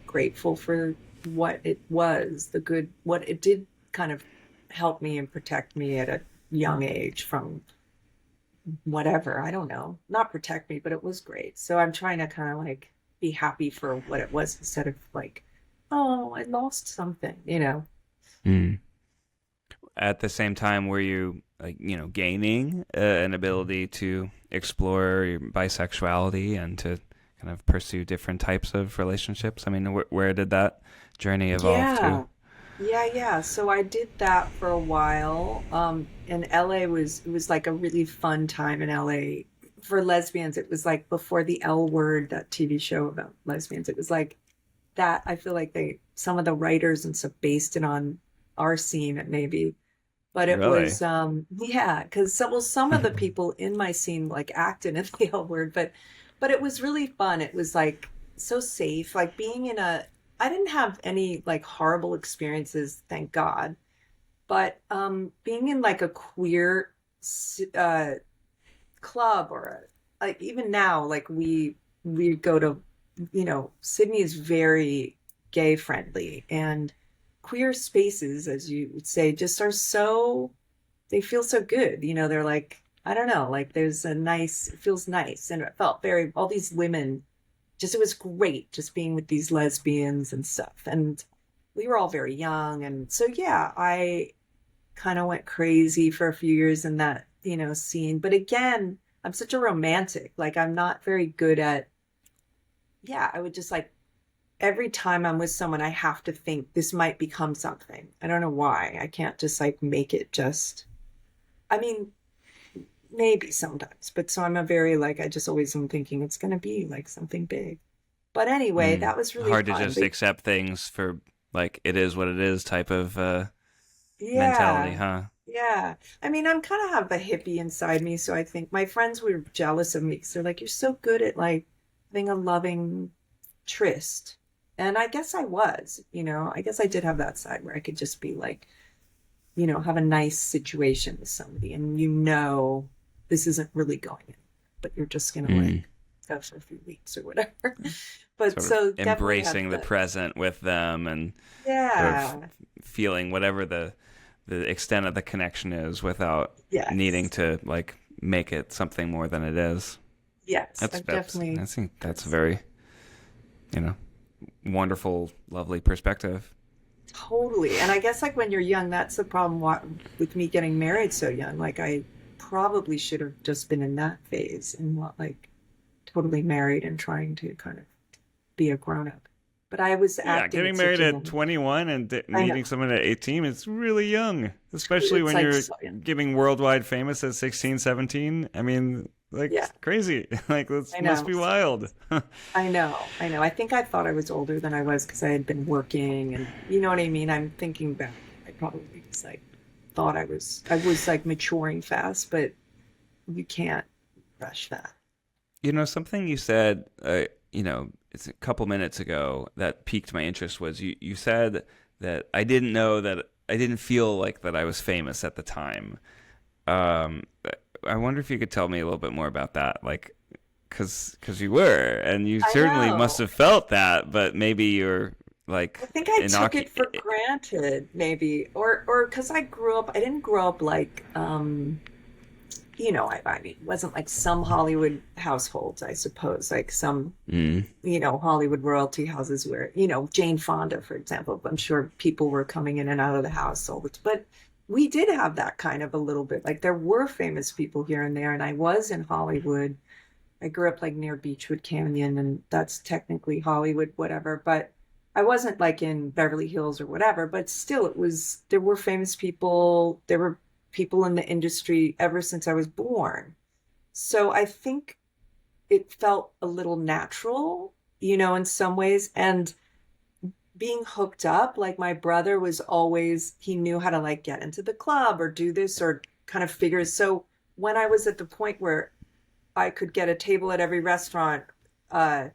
grateful for what it was, the good, what it did kind of help me and protect me at a young age from whatever. I don't know. Not protect me, but it was great. So I'm trying to kind of like be happy for what it was instead of like, oh, I lost something. Mm. At the same time, were you like gaining an ability to explore your bisexuality and to kind of pursue different types of relationships? I mean, where did that journey evolve to? Yeah. Yeah, yeah. So I did that for a while. And LA was like a really fun time in LA for lesbians. It was like before the L Word, that TV show about lesbians. It was like that. I feel like some of the writers and stuff based it on our scene, maybe. But it Really? was, yeah, because some of the people in my scene like acted in the L Word, but it was really fun. It was like so safe, like being in a. I didn't have any like horrible experiences, thank God. But being in like a queer uh, club like even now, like we go to, Sydney is very gay friendly, and queer spaces, as you would say, just are so, they feel so good. They're like, I don't know, like there's a nice, it feels nice. And it felt very, all these women, just, it was great just being with these lesbians and stuff. And we were all very young. And so, yeah, I kind of went crazy for a few years in that, scene. But again, I'm such a romantic. Like, I'm not very good at, yeah, I would just like, every time I'm with someone, I have to think this might become something. I don't know why. I can't just like make it just, I mean, maybe sometimes, but so I'm a very like, I just always am thinking it's going to be like something big. But anyway, Mm. that was really Hard to fun. just But accept things for like it is what it is type of mentality, yeah, huh? yeah. I mean, I'm kind of have the hippie inside me, so I think my friends were jealous of me because they're like, "You're so good at like having a loving tryst," and I guess I was. I guess I did have that side where I could just be like, have a nice situation with somebody, and this isn't really going in, but you're just gonna Mm. like go for a few weeks or whatever. But Sort of so definitely have embracing the the, present with them and sort of yeah, feeling whatever the extent of the connection is without needing yes. to like make it something more than it is. Yes, I've I definitely think that's a that's very, you know, wonderful, lovely perspective. totally. And I guess like when you're young, that's the problem with me getting married so young. Like I probably should have just been in that phase and not like totally married and trying to kind of be a grown up. But I was Yeah, acting getting at such married a at young age. 21 and I know. meeting someone at 18 is really young, especially It's when like you're so young. getting worldwide famous at 16, 17. I mean, like Yeah, crazy. Like I this must know. be wild. I know. I know. I think I thought I was older than I was because I had been working and you know what I mean? I'm thinking back. I probably was like thought I was like maturing fast, but you can't rush that. Something you said, it's a couple minutes ago that piqued my interest was you said that I didn't feel like that I was famous at the time. Um, I wonder if you could tell me a little bit more about that, like, cause you were, and you I certainly must know. have felt that, but maybe you're I like think I took inoc. it for granted, maybe, or because I didn't grow up like, I mean, it wasn't like some Hollywood households, I suppose, like some, Mm, Hollywood royalty houses where, Jane Fonda, for example, I'm sure people were coming in and out of the house all the time. But we did have that kind of a little bit. Like there were famous people here and there, and I was in Hollywood. I grew up like near Beechwood Canyon, and that's technically Hollywood, whatever. But I wasn't like in Beverly Hills or whatever, but still there were famous people, there were people in the industry ever since I was born. So I think it felt a little natural, in some ways. And being hooked up, like my brother was always, he knew how to like get into the club or do this or kind of figures. So when I was at the point where I could get a table at every restaurant, uh,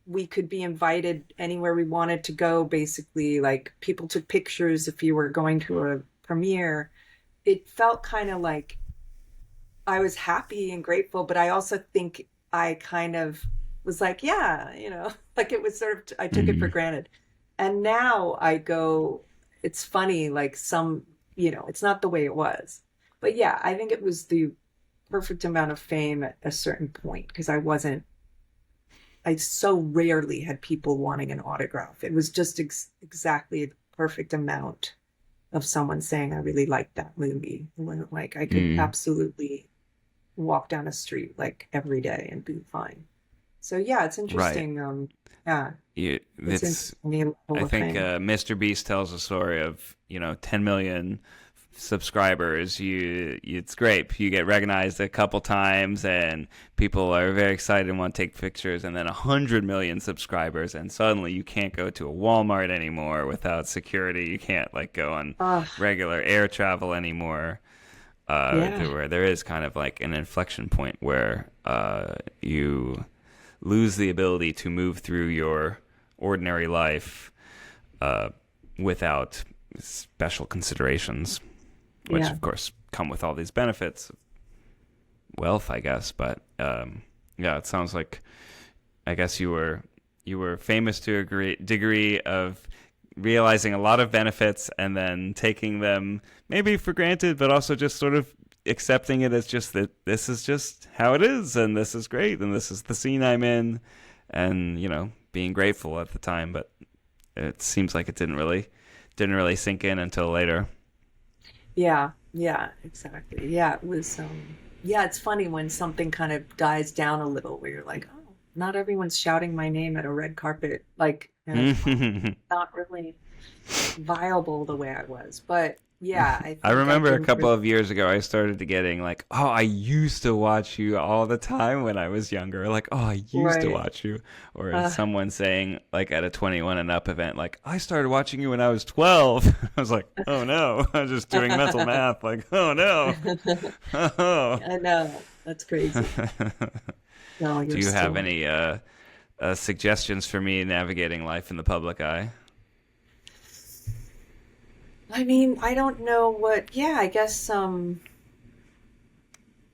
we could be invited anywhere we wanted to go, basically. Like people took pictures if you were going to a premiere. It felt kind of like I was happy and grateful, but I also think I kind of was like, yeah, like it was sort of, I took it for Mm, granted. And now I go, it's funny, like it's not the way it was. But yeah, I think it was the perfect amount of fame at a certain point because I so rarely had people wanting an autograph. It was just exactly the perfect amount of someone saying, I really liked that movie. It wasn't like I could mm, absolutely walk down a street like every day and be fine. So yeah, it's right. interesting. Yeah, it's It's interesting the I level of think fame. Mr. Beast tells a story of 10 million subscribers. It's great. You get recognized a couple times, and people are very excited and want to take pictures. And then 100 million subscribers, and suddenly you can't go to a Walmart anymore without security. You can't like go on regular air travel anymore. Yeah, Where there is kind of like an inflection point where you lose the ability to move through your ordinary life uh, without special considerations, which yeah, of course come with all these benefits, wealth, I guess. But yeah, it sounds like I guess you were famous to a great degree of realizing a lot of benefits and then taking them maybe for granted, but also just sort of accepting it as just that this is just how it is and this is great and this is the scene I'm in and being grateful at the time, but it seems like it didn't really sink in until later. yeah, yeah, exactly. Yeah, it was. Yeah, it's funny when something kind of dies down a little, where you're like, oh, not everyone's shouting my name at a red carpet, like, and it's not really viable the way I was. But yeah, I I think I've remember a been couple really, of years ago, I started to getting like, oh, I used to watch you all the time when I was younger. Like, oh, I used to right. watch you. Or Uh, someone saying, like, at a 21 and up event, like, I started watching you when I was 12. I was like, oh no, I was just doing mental math. Like, oh no. Oh. I know. That's crazy. No, Do you're you have still. any suggestions for me navigating life in the public eye? I mean, I don't know what, yeah, I guess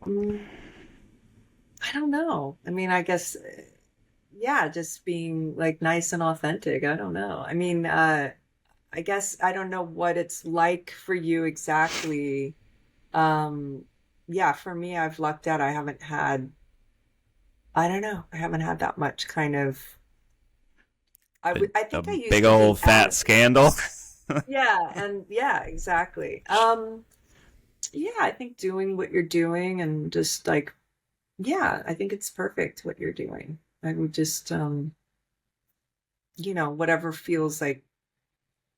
mm, I don't know. I mean, I guess yeah, just being like nice and authentic. I don't know. I mean, I guess I don't know what it's like for you exactly. Um, yeah, for me, I've lucked out. I don't know. I haven't had that much kind of, I A think I big used to be old out fat of it. scandal? Yeah, and yeah, exactly. Yeah, I think doing what you're doing and just like, yeah, I think it's perfect what you're doing. I would just, whatever feels like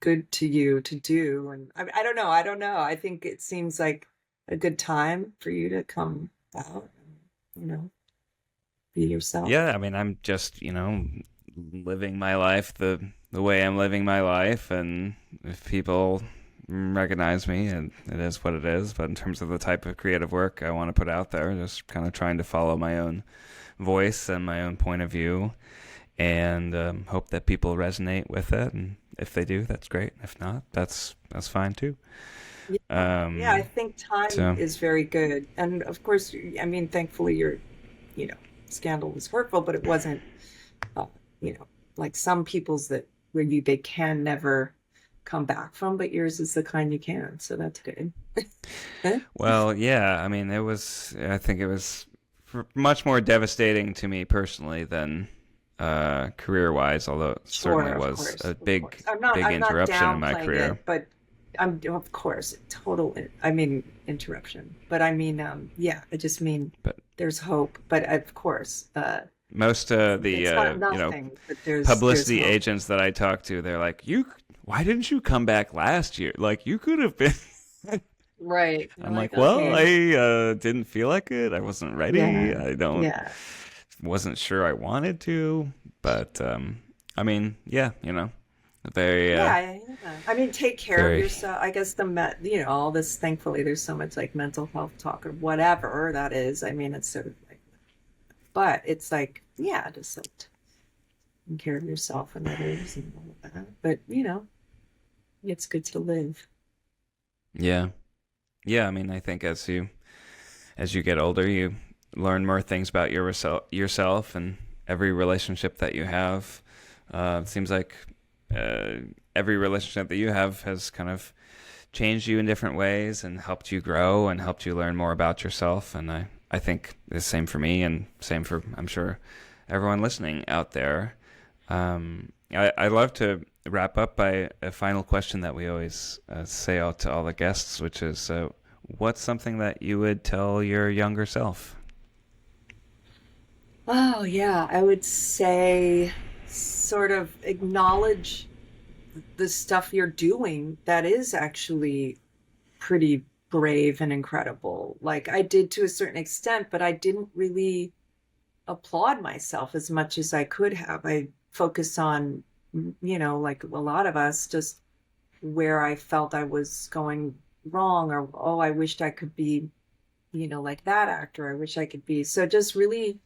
good to you to do. And I don't know. I don't know. I think it seems like a good time for you to come out and, be yourself. Yeah, I mean, I'm just, living my life the way I'm living my life, and if people recognize me, and it is what it is. But in terms of the type of creative work I want to put out there, just kind of trying to follow my own voice and my own point of view, and hope that people resonate with it. And if they do, that's great. If not, that's fine too. Yeah. Yeah, I Um, think time so is very good. And of course, I mean, thankfully your, you know, scandal was hurtful, but it wasn't, uh, you know, like some people's that where they can never come back from, but yours is the kind you can. So that's good. Well, yeah, I mean, I think it was much more devastating to me personally than career-wise, although it Sure, certainly of was course, a of big, course. big I'm not interruption in my downplaying career. it, but I'm of course total. I mean interruption, but I mean, yeah. I just mean But there's hope, but of course, Most of the It's not nothing, but there's publicity hope. agents that I talk to, they're like, why didn't you come back last year? Like, you could have been. Right. You're I'm like, like, well, okay, I didn't feel like it. I wasn't ready. yeah, I don't yeah, wasn't sure I wanted to, but I mean, yeah, very yeah. I mean, take care of very yourself. I guess all this. Thankfully, there's so much like mental health talk or whatever that is. I mean, it's sort of like, but it's like, yeah, just like taking care of yourself and others and all of that. But it's good to live. yeah. Yeah, I mean, I think as you get older, you learn more things about yourself and every relationship that you have. It seems like uh, every relationship that you have has kind of changed you in different ways and helped you grow and helped you learn more about yourself. And I think the same for me and same for, I'm sure, everyone listening out there. I love to wrap up by a final question that we always say out to all the guests, which is, what's something that you would tell your younger self? Oh, yeah, I would say sort of acknowledge the stuff you're doing that is actually pretty brave and incredible. Like I did to a certain extent, but I didn't really applaud myself as much as I could have. I focus on, like a lot of us, just where I felt I was going wrong or, oh, I wished I could be, like that actor. I wish I could be. So just really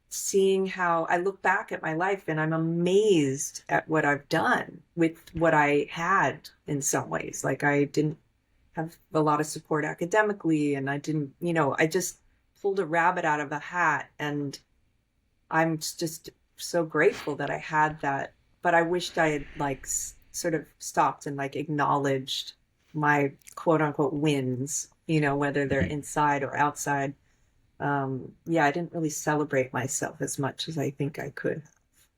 seeing how I look back at my life and I'm amazed at what I've done with what I had in some ways. Like I didn't have a lot of support academically and I didn't, I just pulled a rabbit out of a hat and I'm just so grateful that I had that. But I wished I had like sort of stopped and like acknowledged my quote unquote wins, whether they're Mhm. inside or outside. Yeah, I didn't really celebrate myself as much as I think I could.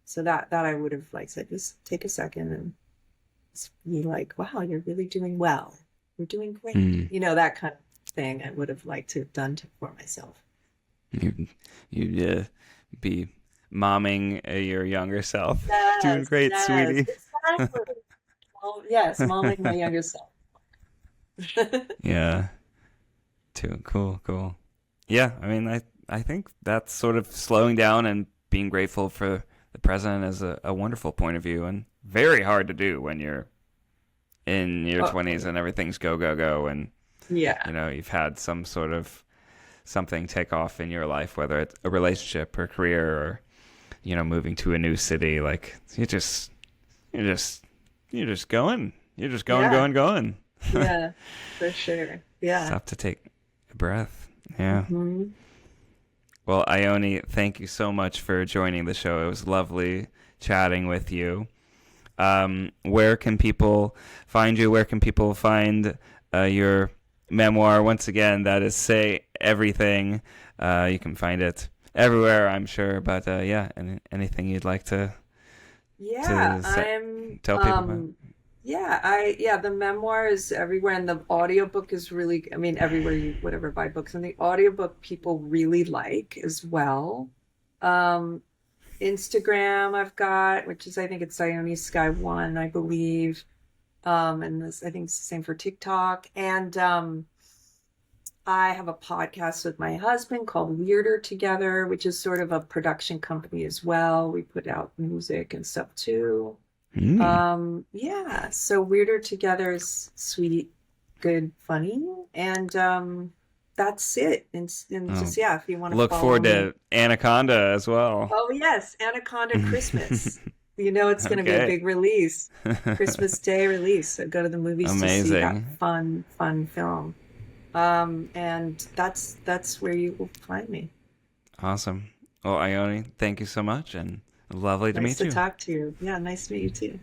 So that I would have like said, just take a second and just be like, wow, you're really doing well. You're doing great. Mm. That kind of thing I would have liked to have done for myself. You, you'd be momming your younger self. Doing Yes, great, yes, sweetie. exactly. Well, yes, momming my younger self. Yeah. Too cool, cool. Yeah, I mean, I think that's sort of slowing down and being grateful for the present is a wonderful point of view and very hard to do when you're in your Oh, 20s and everything's go go go and yeah, you've had some sort of something take off in your life, whether it's a relationship or career or moving to a new city. Like you're just you're just going, yeah, going. yeah, for sure. Yeah. Stop to take a breath. Yeah. Hmm. Well, Ione, thank you so much for joining the show. It was lovely chatting with you. Where can people find you? Where can people find your memoir? Once again, that is Say Everything. You can find it everywhere, I'm sure. But yeah, anything you'd like Yeah, to tell people about? yeah, the memoir is everywhere and the audiobook is really, I mean, everywhere you whatever buy books and the audiobook people really like as well. Um, Instagram I've got, which is I think it's Ione Skye 1, I believe. And this I think it's the same for TikTok. And I have a podcast with my husband called Weirder Together, which is sort of a production company as well. We put out music and stuff too. Mm. Yeah, so Weirder Together is sweet, good, funny, and that's it. And Oh, just yeah, if you want to look follow forward me. to Anaconda as well. Oh yes, Anaconda Christmas. It's going to be a Okay. big release, Christmas Day release. So go to the movies to see that Amazing. fun film. And that's where you will find me. Awesome. Well, Ione, thank you so much and lovely to Nice meet to you. talk to you. Yeah, nice to meet you too.